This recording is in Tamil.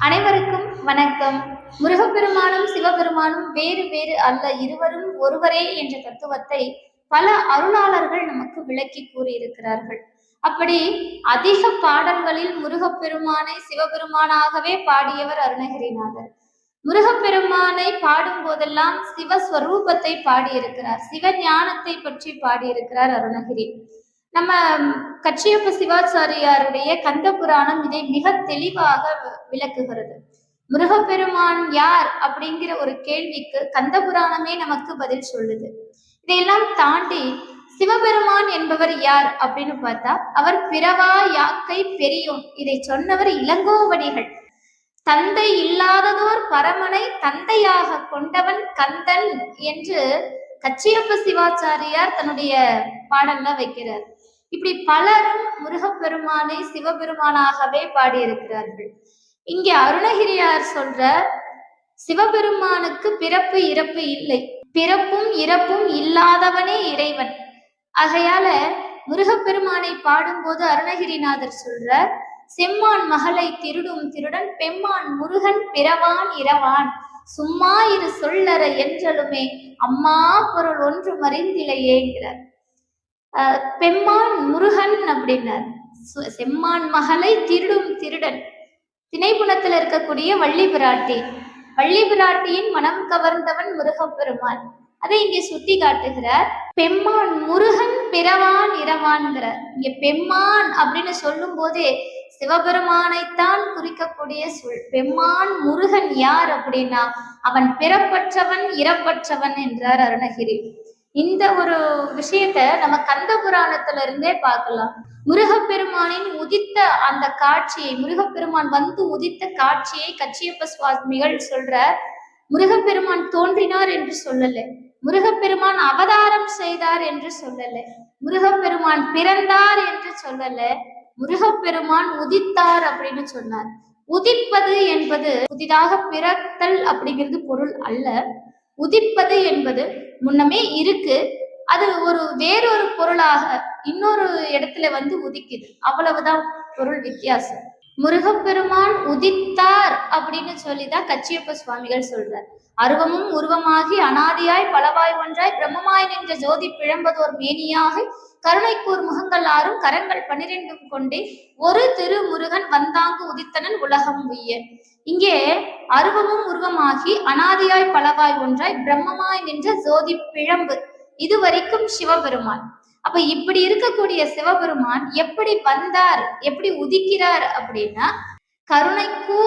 அனைவருக்கும் வணக்கம். முருகப்பெருமானும் சிவபெருமானும் வேறு வேறு அல்ல, இருவரும் ஒருவரே என்ற தத்துவத்தை பல அருளாளர்கள் நமக்கு விளக்கி கூறியிருக்கிறார்கள். அப்படி அதிக பாடல்களில் முருகப்பெருமானை சிவபெருமானாகவே பாடியவர் அருணகிரிநாதர். முருகப்பெருமானை பாடும் போதெல்லாம் சிவஸ்வரூபத்தை பாடியிருக்கிறார், சிவஞானத்தை பற்றி பாடியிருக்கிறார் அருணகிரி. நம்ம கச்சியப்ப சிவாச்சாரியாருடைய கந்த புராணம் இதை மிக தெளிவாக விளக்குகிறது. முருகப்பெருமான் யார் அப்படிங்கிற ஒரு கேள்விக்கு கந்த புராணமே நமக்கு பதில் சொல்லுது. இதையெல்லாம் தாண்டி சிவபெருமான் என்பவர் யார் அப்படின்னு பார்த்தா, அவர் பிறவா யாக்கை பெரியோன். இதை சொன்னவர் இளங்கோவடிகள். தந்தை இல்லாததோர் பரமனை தந்தையாக கொண்டவன் கந்தன் என்று கச்சியப்ப சிவாச்சாரியார் தன்னுடைய பாடல்ல வைக்கிறார். இப்படி பலரும் முருகப்பெருமானை சிவபெருமானாகவே பாடியிருக்கிறார்கள். இங்கே அருணகிரியார் சொல்ற சிவபெருமானுக்கு பிறப்பு இறப்பு இல்லை, பிறப்பும் இறப்பும் இல்லாதவனே இறைவன். ஆகையால முருகப்பெருமானை பாடும்போது அருணகிரிநாதர் சொல்ற, செம்மான் மகளை திருடும் திருடன் பெம்மான் முருகன் பிறவான் இரவான் சும்மா இரு சொல்லற என்றலுமே அம்மா பொருள் ஒன்று மறிந்திலையேங்கிறார். பெம்மான் முருகன் அப்படின்னார். செம்மான் மகளை திருடும் திருடன், திணைப்புணத்துல இருக்கக்கூடிய வள்ளி பிராட்டி, வள்ளி பிராட்டியின் மனம் கவர்ந்தவன் முருகப்பெருமான். அதை இங்கே சுட்டி காட்டுகிறார். பெம்மான் முருகன் பிறவான் இரவான்கிறார். இங்க பெம்மான் அப்படின்னு சொல்லும் போதே சிவபெருமானைத்தான் குறிக்கக்கூடிய சொல். பெம்மான் முருகன் யார் அப்படின்னா அவன் பிறப்பற்றவன் இறப்பற்றவன் என்றார் அருணகிரி. இந்த ஒரு விஷயத்த நம்ம கந்த புராணத்துல இருந்தே பார்க்கலாம். முருகப்பெருமானின் உதித்த அந்த காட்சியை, முருகப்பெருமான் வந்து உதித்த காட்சியை கச்சியப்ப சுவாமிகள் சொல்ற, முருகப்பெருமான் தோன்றினார் என்று சொல்லல, முருகப்பெருமான் அவதாரம் செய்தார் என்று சொல்லல, முருகப்பெருமான் பிறந்தார் என்று சொல்லல, முருகப்பெருமான் உதித்தார் அப்படின்னு சொன்னார். உதிப்பது என்பது புதிதாக பிறத்தல் அப்படிங்கிறது பொருள் அல்ல. உதிப்பது என்பது முன்னமே இருக்கு, அது ஒரு வேறொரு பொருளாக இன்னொரு இடத்துல வந்து உதிக்குது, அவ்வளவுதான் பொருள் வித்தியாசம். முருகப்பெருமான் உதித்தார் அப்படின்னு சொல்லிதான் கச்சியப்ப சுவாமிகள் சொல்றார். அருவமும் உருவமாகி அனாதியாய் பலவாய் ஒன்றாய் பிரம்மமாய் நின்ற ஜோதி பிழம்பதோர் மேனியாக கருணைக்கூர் முகங்கள் ஆறும் கரங்கள் 12 கொண்டே ஒரு திரு முருகன் வந்தாங்கு உதித்தனன் உலகம் உய்ய. இங்கே அருவமும் உருவமாகி அனாதியாய் பலவாய் ஒன்றாய் பிரம்மமாய் நின்ற ஜோதி பிழம்பு, இது வரைக்கும் சிவபெருமான். அப்ப இப்படி இருக்கக்கூடிய சிவபெருமான் எப்படி வந்தார், எப்படி உதிக்கிறார் அப்படின்னா, கருணைக்கூர்